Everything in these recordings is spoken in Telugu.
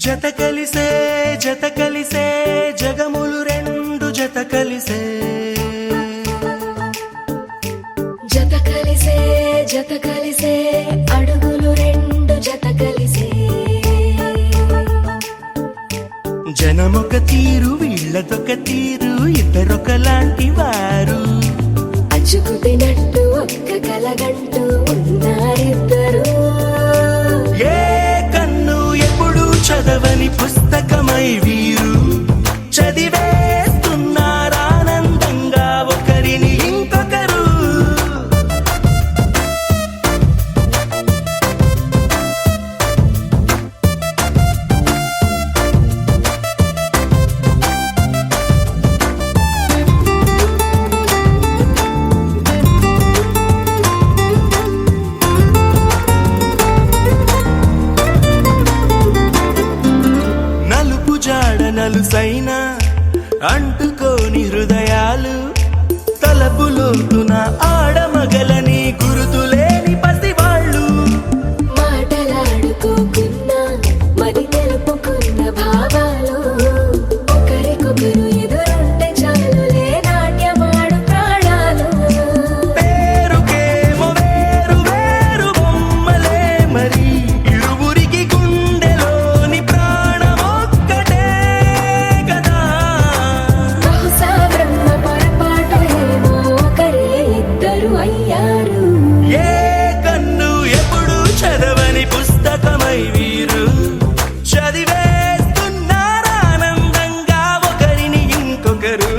జత కలిసే జగములు రెండు జత కలిసే అడుగులు రెండు జత కలిసే జనమొక తీరు వీళ్ళదొక తీరు ఇద్దరొకలాంటి వారు అచ్చుకుతినట్టు ఒక్క కలగంటూ ఉన్నారిద్దరు ఏ కన్ను ఎప్పుడు చదవని పుస్తకమై వీరు చదివేస్తున్నారానందంగా ఒకరిని ఇంకొకరు నలుసైనా అంటుకోని హృదయాలు తలపులోతున ఆడమగలని గురుతులేని పసివాళ్ళు మాటలాడుకోకున్నా మరి తెలుపుకున్న భావాలు ఒకరికొకరు ఎదురుంటే చాలులే నాట్యమాడు ప్రాణాలు పేరుకేమో వేరు వేరు బొమ్మలే మరి ఇరువురికి గుండెలోని ప్రాణమొక్కటే కదా బహుశా బ్రహ్మ పొరపాటు ఏమో ఒకరే ఇద్దరు అయ్యారు ఏ కన్ను ఎప్పుడు చదవని పుస్తకమై వీరు చదివేస్తున్నారానందంగా ఒకరిని ఇంకొకరు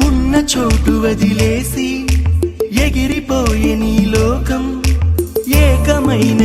ఉన్న చోటు వదిలేసి ఎగిరిపోయే నీ లోకం ఏకమైన